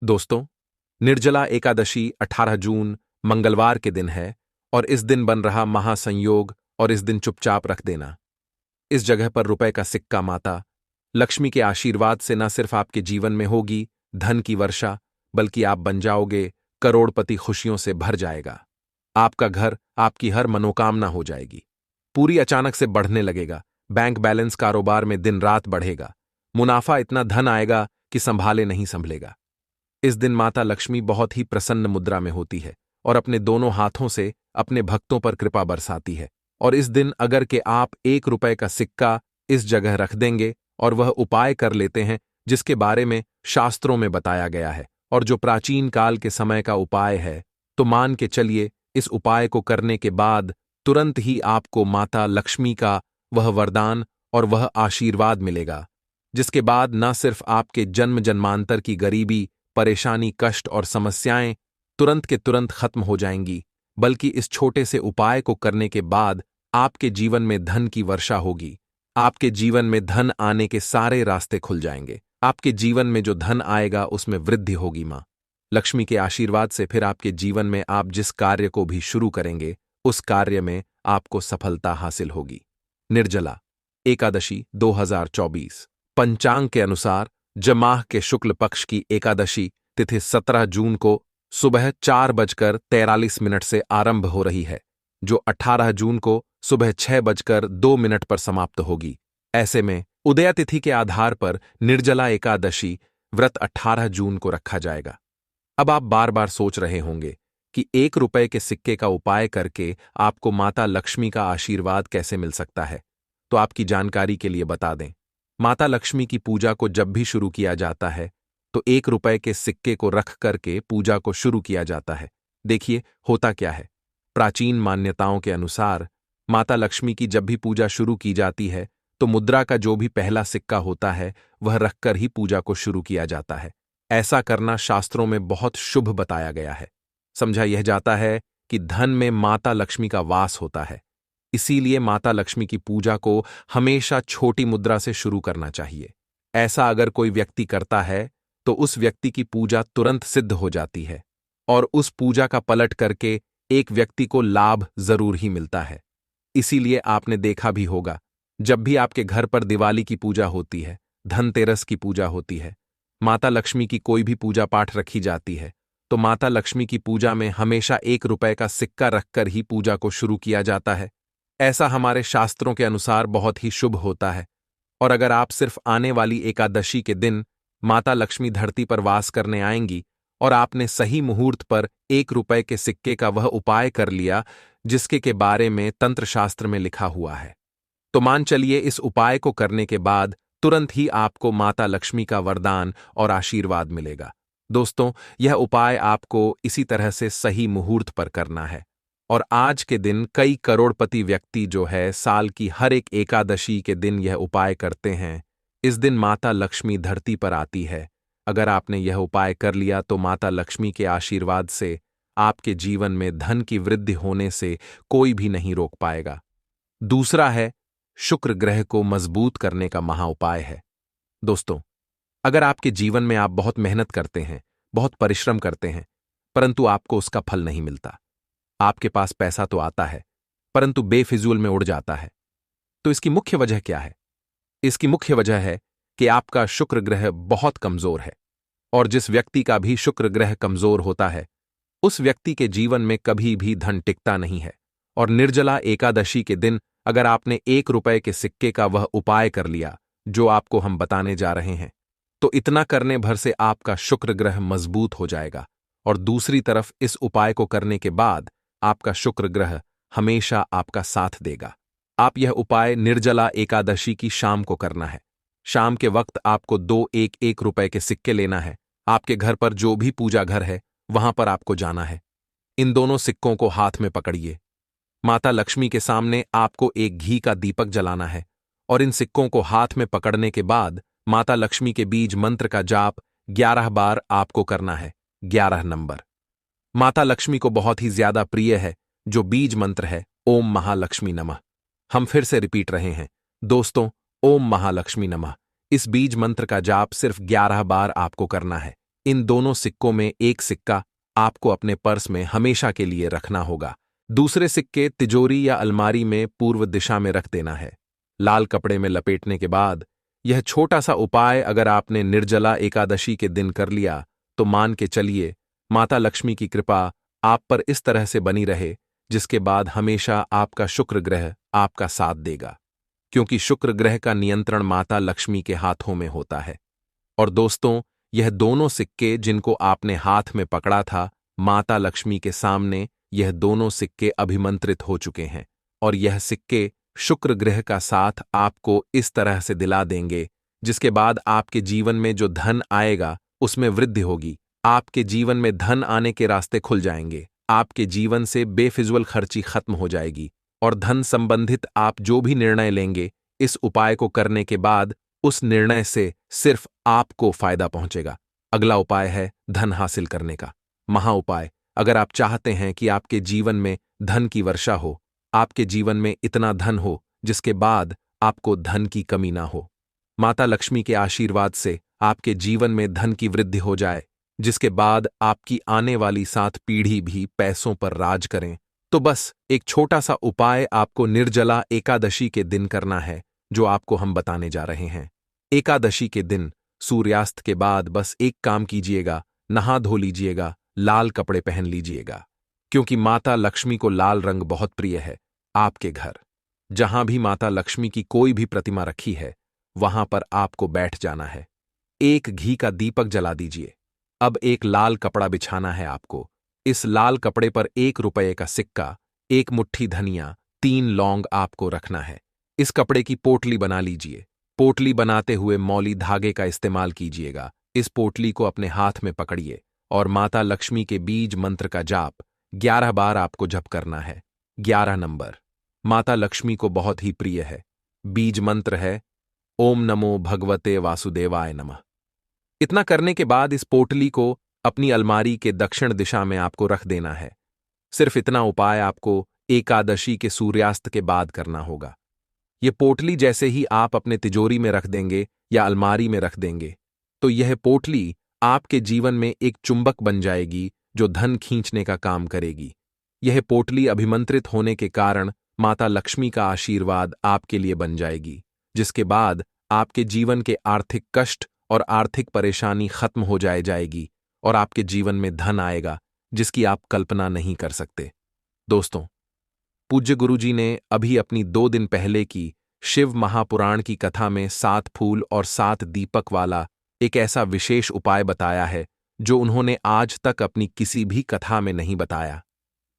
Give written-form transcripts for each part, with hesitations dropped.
दोस्तों, निर्जला एकादशी 18 जून मंगलवार के दिन है और इस दिन बन रहा महासंयोग और इस दिन चुपचाप रख देना। इस जगह पर रुपए का सिक्का माता लक्ष्मी के आशीर्वाद से न सिर्फ आपके जीवन में होगी धन की वर्षा, बल्कि आप बन जाओगे करोड़पति। खुशियों से भर जाएगा आपका घर, आपकी हर मनोकामना हो जाएगी पूरी। अचानक से बढ़ने लगेगा बैंक बैलेंस, कारोबार में दिन रात बढ़ेगा, मुनाफा इतना धन आएगा कि संभाले नहीं संभलेगा। इस दिन माता लक्ष्मी बहुत ही प्रसन्न मुद्रा में होती है और अपने दोनों हाथों से अपने भक्तों पर कृपा बरसाती है। और इस दिन अगर के आप 1 रुपए का सिक्का इस जगह रख देंगे और वह उपाय कर लेते हैं जिसके बारे में शास्त्रों में बताया गया है और जो प्राचीन काल के समय का उपाय है, तो मान के चलिए इस उपाय को करने के बाद तुरंत ही आपको माता लक्ष्मी का वह वरदान और वह आशीर्वाद मिलेगा, जिसके बाद न सिर्फ आपके जन्म जन्मांतर की गरीबी, परेशानी, कष्ट और समस्याएं तुरंत के तुरंत खत्म हो जाएंगी, बल्कि इस छोटे से उपाय को करने के बाद आपके जीवन में धन की वर्षा होगी। आपके जीवन में धन आने के सारे रास्ते खुल जाएंगे। आपके जीवन में जो धन आएगा उसमें वृद्धि होगी। मां लक्ष्मी के आशीर्वाद से फिर आपके जीवन में आप जिस कार्य को भी शुरू करेंगे उस कार्य में आपको सफलता हासिल होगी। निर्जला एकादशी 2024 पंचांग के अनुसार जमाह के शुक्ल पक्ष की एकादशी तिथि 17 जून को सुबह 4:43 से आरंभ हो रही है, जो 18 जून को सुबह 6:02 पर समाप्त होगी। ऐसे में उदया तिथि के आधार पर निर्जला एकादशी व्रत 18 जून को रखा जाएगा। अब आप बार बार सोच रहे होंगे कि 1 रुपए के सिक्के का उपाय करके आपको माता लक्ष्मी का आशीर्वाद कैसे मिल सकता है। तो आपकी जानकारी के लिए बता दें, माता लक्ष्मी की पूजा को जब भी शुरू किया जाता है तो 1 रुपए के सिक्के को रख करके पूजा को शुरू किया जाता है। देखिए होता क्या है, प्राचीन मान्यताओं के अनुसार माता लक्ष्मी की जब भी पूजा शुरू की जाती है तो मुद्रा का जो भी पहला सिक्का होता है वह रखकर ही पूजा को शुरू किया जाता है। ऐसा करना शास्त्रों में बहुत शुभ बताया गया है। समझा यह जाता है कि धन में माता लक्ष्मी का वास होता है, इसीलिए माता लक्ष्मी की पूजा को हमेशा छोटी मुद्रा से शुरू करना चाहिए। ऐसा अगर कोई व्यक्ति करता है तो उस व्यक्ति की पूजा तुरंत सिद्ध हो जाती है और उस पूजा का पलट करके एक व्यक्ति को लाभ जरूर ही मिलता है। इसीलिए आपने देखा भी होगा, जब भी आपके घर पर दिवाली की पूजा होती है, धनतेरस की पूजा होती है, माता लक्ष्मी की कोई भी पूजा पाठ रखी जाती है, तो माता लक्ष्मी की पूजा में हमेशा 1 रुपए का सिक्का रखकर ही पूजा को शुरू किया जाता है। ऐसा हमारे शास्त्रों के अनुसार बहुत ही शुभ होता है। और अगर आप सिर्फ आने वाली एकादशी के दिन माता लक्ष्मी धरती पर वास करने आएंगी और आपने सही मुहूर्त पर 1 रुपए के सिक्के का वह उपाय कर लिया जिसके के बारे में तंत्र शास्त्र में लिखा हुआ है, तो मान चलिए इस उपाय को करने के बाद तुरंत ही आपको माता लक्ष्मी का वरदान और आशीर्वाद मिलेगा। दोस्तों, यह उपाय आपको इसी तरह से सही मुहूर्त पर करना है। और आज के दिन कई करोड़पति व्यक्ति जो है साल की हर एक एकादशी के दिन यह उपाय करते हैं। इस दिन माता लक्ष्मी धरती पर आती है। अगर आपने यह उपाय कर लिया तो माता लक्ष्मी के आशीर्वाद से आपके जीवन में धन की वृद्धि होने से कोई भी नहीं रोक पाएगा। दूसरा है शुक्र ग्रह को मजबूत करने का महा उपाय है। दोस्तों, अगर आपके जीवन में आप बहुत मेहनत करते हैं, बहुत परिश्रम करते हैं, परंतु आपको उसका फल नहीं मिलता, आपके पास पैसा तो आता है परंतु बेफिजूल में उड़ जाता है, तो इसकी मुख्य वजह क्या है? इसकी मुख्य वजह है कि आपका शुक्र ग्रह बहुत कमजोर है। और जिस व्यक्ति का भी शुक्र ग्रह कमजोर होता है उस व्यक्ति के जीवन में कभी भी धन टिकता नहीं है। और निर्जला एकादशी के दिन अगर आपने 1 रुपए के सिक्के का वह उपाय कर लिया जो आपको हम बताने जा रहे हैं, तो इतना करने भर से आपका शुक्र ग्रह मजबूत हो जाएगा। और दूसरी तरफ इस उपाय को करने के बाद आपका शुक्र ग्रह हमेशा आपका साथ देगा। आप यह उपाय निर्जला एकादशी की शाम को करना है। शाम के वक्त आपको 2 1-1 रुपए के सिक्के लेना है। आपके घर पर जो भी पूजा घर है वहां पर आपको जाना है। इन दोनों सिक्कों को हाथ में पकड़िए। माता लक्ष्मी के सामने आपको एक घी का दीपक जलाना है और इन सिक्कों को हाथ में पकड़ने के बाद माता लक्ष्मी के बीज मंत्र का जाप 11 बार आपको करना है। 11 नंबर माता लक्ष्मी को बहुत ही ज्यादा प्रिय है जो बीज मंत्र है ओम महालक्ष्मी नमः। हम फिर से रिपीट रहे हैं दोस्तों, ओम महालक्ष्मी नमः। इस बीज मंत्र का जाप सिर्फ 11 बार आपको करना है। इन दोनों सिक्कों में एक सिक्का आपको अपने पर्स में हमेशा के लिए रखना होगा। दूसरे सिक्के तिजोरी या अलमारी में पूर्व दिशा में रख देना है। लाल कपड़े में लपेटने के बाद यह छोटा सा उपाय अगर आपने निर्जला एकादशी के दिन कर लिया तो मान के चलिए माता लक्ष्मी की कृपा आप पर इस तरह से बनी रहे, जिसके बाद हमेशा आपका शुक्र ग्रह आपका साथ देगा, क्योंकि शुक्र ग्रह का नियंत्रण माता लक्ष्मी के हाथों में होता है। और दोस्तों, यह दोनों सिक्के जिनको आपने हाथ में पकड़ा था, माता लक्ष्मी के सामने यह दोनों सिक्के अभिमंत्रित हो चुके हैं और यह सिक्के शुक्र ग्रह का साथ आपको इस तरह से दिला देंगे, जिसके बाद आपके जीवन में जो धन आएगा उसमें वृद्धि होगी। आपके जीवन में धन आने के रास्ते खुल जाएंगे। आपके जीवन से बेफिजूल खर्ची खत्म हो जाएगी और धन संबंधित आप जो भी निर्णय लेंगे इस उपाय को करने के बाद उस निर्णय से सिर्फ आपको फायदा पहुंचेगा। अगला उपाय है धन हासिल करने का महा उपाय। अगर आप चाहते हैं कि आपके जीवन में धन की वर्षा हो, आपके जीवन में इतना धन हो जिसके बाद आपको धन की कमी ना हो, माता लक्ष्मी के आशीर्वाद से आपके जीवन में धन की वृद्धि हो जाए, जिसके बाद आपकी आने वाली 7 पीढ़ी भी पैसों पर राज करें, तो बस एक छोटा सा उपाय आपको निर्जला एकादशी के दिन करना है, जो आपको हम बताने जा रहे हैं। एकादशी के दिन सूर्यास्त के बाद बस एक काम कीजिएगा, नहा धो लीजिएगा, लाल कपड़े पहन लीजिएगा, क्योंकि माता लक्ष्मी को लाल रंग बहुत प्रिय है। आपके घर जहां भी माता लक्ष्मी की कोई भी प्रतिमा रखी है वहां पर आपको बैठ जाना है। एक घी का दीपक जला दीजिए। अब एक लाल कपड़ा बिछाना है आपको। इस लाल कपड़े पर 1 रुपये का सिक्का, 1 मुट्ठी धनिया, 3 लौंग आपको रखना है। इस कपड़े की पोटली बना लीजिए। पोटली बनाते हुए मौली धागे का इस्तेमाल कीजिएगा। इस पोटली को अपने हाथ में पकड़िए और माता लक्ष्मी के बीज मंत्र का जाप 11 बार आपको जप करना है। 11 नंबर माता लक्ष्मी को बहुत ही प्रिय है। बीज मंत्र है ओम नमो भगवते वासुदेवाय नमः। इतना करने के बाद इस पोटली को अपनी अलमारी के दक्षिण दिशा में आपको रख देना है। सिर्फ इतना उपाय आपको एकादशी के सूर्यास्त के बाद करना होगा। यह पोटली जैसे ही आप अपने तिजोरी में रख देंगे या अलमारी में रख देंगे, तो यह पोटली आपके जीवन में एक चुंबक बन जाएगी जो धन खींचने का काम करेगी। यह पोटली अभिमंत्रित होने के कारण माता लक्ष्मी का आशीर्वाद आपके लिए बन जाएगी, जिसके बाद आपके जीवन के आर्थिक कष्ट और आर्थिक परेशानी खत्म हो जाएगी और आपके जीवन में धन आएगा जिसकी आप कल्पना नहीं कर सकते। दोस्तों, पूज्य गुरुजी ने अभी अपनी 2 दिन पहले की शिव महापुराण की कथा में 7 फूल और 7 दीपक वाला एक ऐसा विशेष उपाय बताया है जो उन्होंने आज तक अपनी किसी भी कथा में नहीं बताया।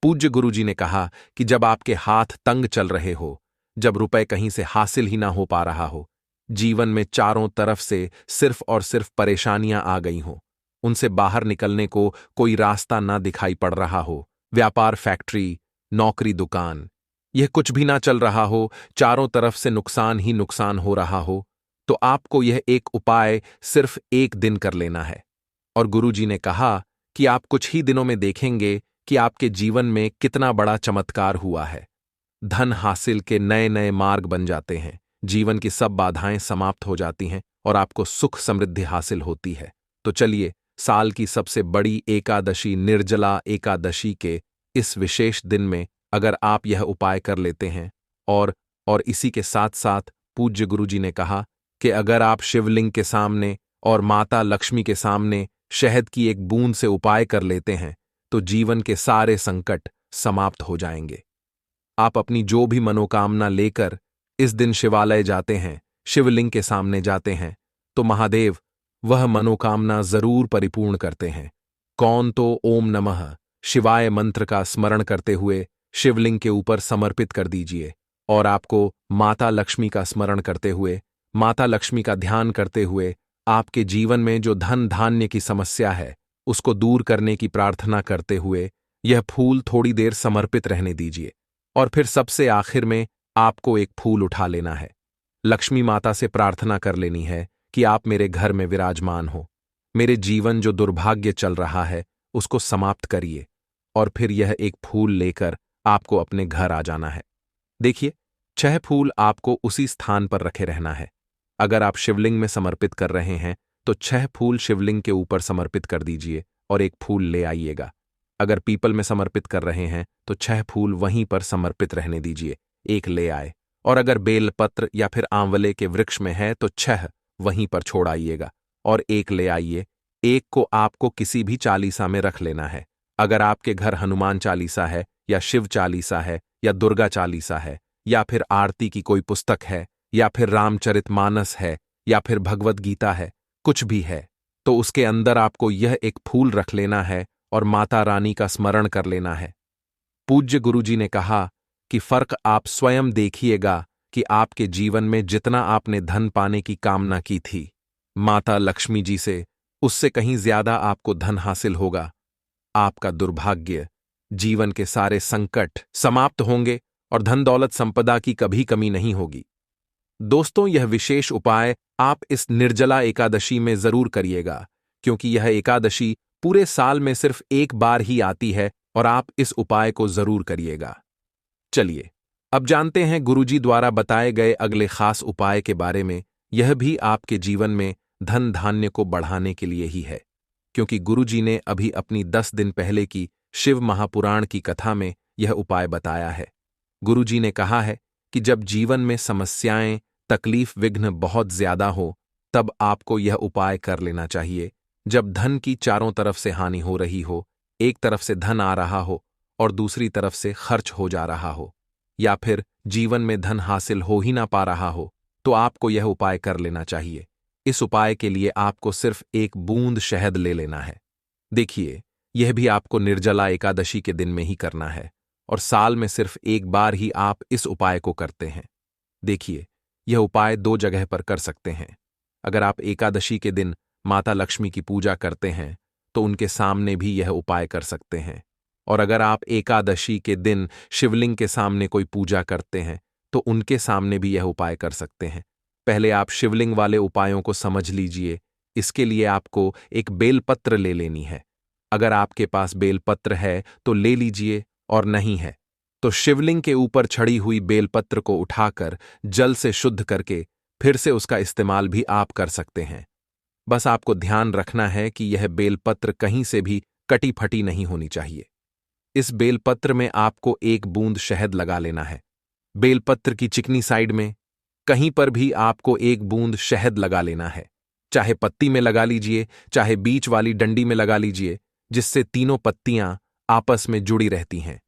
पूज्य गुरुजी ने कहा कि जब आपके हाथ तंग चल रहे हो, जब रुपए कहीं से हासिल ही ना हो पा रहा हो, जीवन में चारों तरफ से सिर्फ और सिर्फ परेशानियां आ गई हों, उनसे बाहर निकलने को कोई रास्ता ना दिखाई पड़ रहा हो, व्यापार, फैक्ट्री, नौकरी, दुकान, यह कुछ भी ना चल रहा हो, चारों तरफ से नुकसान ही नुकसान हो रहा हो, तो आपको यह एक उपाय सिर्फ 1 दिन कर लेना है। और गुरुजी ने कहा कि आप कुछ ही दिनों में देखेंगे कि आपके जीवन में कितना बड़ा चमत्कार हुआ है। धन हासिल के नए नए मार्ग बन जाते हैं, जीवन की सब बाधाएं समाप्त हो जाती हैं और आपको सुख समृद्धि हासिल होती है। तो चलिए, साल की सबसे बड़ी एकादशी निर्जला एकादशी के इस विशेष दिन में अगर आप यह उपाय कर लेते हैं और इसी के साथ साथ पूज्य गुरुजी ने कहा कि अगर आप शिवलिंग के सामने और माता लक्ष्मी के सामने शहद की एक बूंद से उपाय कर लेते हैं तो जीवन के सारे संकट समाप्त हो जाएंगे। आप अपनी जो भी मनोकामना लेकर इस दिन शिवालय जाते हैं, शिवलिंग के सामने जाते हैं, तो महादेव वह मनोकामना जरूर परिपूर्ण करते हैं। कौन तो ओम नमः शिवाय मंत्र का स्मरण करते हुए शिवलिंग के ऊपर समर्पित कर दीजिए और आपको माता लक्ष्मी का स्मरण करते हुए, माता लक्ष्मी का ध्यान करते हुए आपके जीवन में जो धन धान्य की समस्या है उसको दूर करने की प्रार्थना करते हुए यह फूल थोड़ी देर समर्पित रहने दीजिए और फिर सबसे आखिर में आपको एक फूल उठा लेना है। लक्ष्मी माता से प्रार्थना कर लेनी है कि आप मेरे घर में विराजमान हो, मेरे जीवन जो दुर्भाग्य चल रहा है उसको समाप्त करिए और फिर यह एक फूल लेकर आपको अपने घर आ जाना है। देखिए, 6 फूल आपको उसी स्थान पर रखे रहना है। अगर आप शिवलिंग में समर्पित कर रहे हैं तो 6 फूल शिवलिंग के ऊपर समर्पित कर दीजिए और एक फूल ले आइएगा। अगर पीपल में समर्पित कर रहे हैं तो 6 फूल वहीं पर समर्पित रहने दीजिए, एक ले आए। और अगर बेलपत्र या फिर आंवले के वृक्ष में है तो 6 वहीं पर छोड़ आइएगा और एक ले आइए। एक को आपको किसी भी चालीसा में रख लेना है। अगर आपके घर हनुमान चालीसा है या शिव चालीसा है या दुर्गा चालीसा है या फिर आरती की कोई पुस्तक है या फिर रामचरितमानस है या फिर भगवत गीता है, कुछ भी है, तो उसके अंदर आपको यह एक फूल रख लेना है और माता रानी का स्मरण कर लेना है। पूज्य गुरुजी ने कहा कि फर्क आप स्वयं देखिएगा कि आपके जीवन में जितना आपने धन पाने की कामना की थी माता लक्ष्मी जी से, उससे कहीं ज्यादा आपको धन हासिल होगा। आपका दुर्भाग्य, जीवन के सारे संकट समाप्त होंगे और धन दौलत संपदा की कभी कमी नहीं होगी। दोस्तों, यह विशेष उपाय आप इस निर्जला एकादशी में जरूर करिएगा, क्योंकि यह एकादशी पूरे साल में सिर्फ एक बार ही आती है और आप इस उपाय को जरूर करिएगा। चलिए अब जानते हैं गुरुजी द्वारा बताए गए अगले खास उपाय के बारे में। यह भी आपके जीवन में धन धान्य को बढ़ाने के लिए ही है, क्योंकि गुरुजी ने अभी अपनी 10 दिन पहले की शिव महापुराण की कथा में यह उपाय बताया है। गुरुजी ने कहा है कि जब जीवन में समस्याएं, तकलीफ, विघ्न बहुत ज्यादा हो, तब आपको यह उपाय कर लेना चाहिए। जब धन की चारों तरफ से हानि हो रही हो, एक तरफ से धन आ रहा हो और दूसरी तरफ से खर्च हो जा रहा हो, या फिर जीवन में धन हासिल हो ही ना पा रहा हो, तो आपको यह उपाय कर लेना चाहिए। इस उपाय के लिए आपको सिर्फ एक बूंद शहद ले लेना है। देखिए, यह भी आपको निर्जला एकादशी के दिन में ही करना है और साल में सिर्फ एक बार ही आप इस उपाय को करते हैं। देखिए, यह उपाय 2 जगह पर कर सकते हैं। अगर आप एकादशी के दिन माता लक्ष्मी की पूजा करते हैं तो उनके सामने भी यह उपाय कर सकते हैं, और अगर आप एकादशी के दिन शिवलिंग के सामने कोई पूजा करते हैं तो उनके सामने भी यह उपाय कर सकते हैं। पहले आप शिवलिंग वाले उपायों को समझ लीजिए। इसके लिए आपको एक बेलपत्र ले लेनी है। अगर आपके पास बेलपत्र है तो ले लीजिए, और नहीं है तो शिवलिंग के ऊपर छड़ी हुई बेलपत्र को उठाकर जल से शुद्ध करके फिर से उसका इस्तेमाल भी आप कर सकते हैं। बस आपको ध्यान रखना है कि यह बेलपत्र कहीं से भी कटी फटी नहीं होनी चाहिए। इस बेलपत्र में आपको एक बूंद शहद लगा लेना है। बेलपत्र की चिकनी साइड में कहीं पर भी आपको एक बूंद शहद लगा लेना है। चाहे पत्ती में लगा लीजिए, चाहे बीच वाली डंडी में लगा लीजिए, जिससे तीनों पत्तियां आपस में जुड़ी रहती हैं।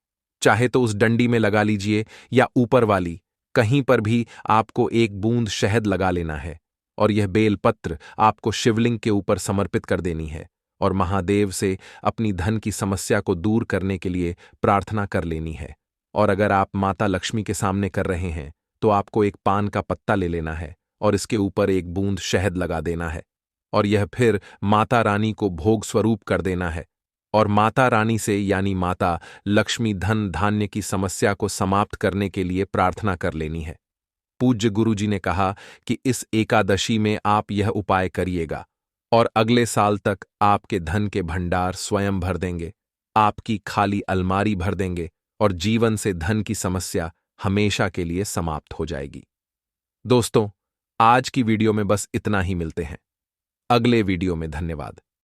चाहे तो उस डंडी में लगा लीजिए या ऊपर वाली, कहीं पर भी आपको एक बूंद शहद लगा लेना है और यह बेलपत्र आपको शिवलिंग के ऊपर समर्पित कर देनी है और महादेव से अपनी धन की समस्या को दूर करने के लिए प्रार्थना कर लेनी है। और अगर आप माता लक्ष्मी के सामने कर रहे हैं तो आपको एक पान का पत्ता ले लेना है और इसके ऊपर एक बूंद शहद लगा देना है और यह फिर माता रानी को भोग स्वरूप कर देना है और माता रानी से यानी माता लक्ष्मी धन धान्य की समस्या को समाप्त करने के लिए प्रार्थना कर लेनी है। पूज्य गुरुजी ने कहा कि इस एकादशी में आप यह उपाय करिएगा और अगले साल तक आपके धन के भंडार स्वयं भर देंगे, आपकी खाली अलमारी भर देंगे और जीवन से धन की समस्या हमेशा के लिए समाप्त हो जाएगी। दोस्तों, आज की वीडियो में बस इतना ही। मिलते हैं अगले वीडियो में। धन्यवाद।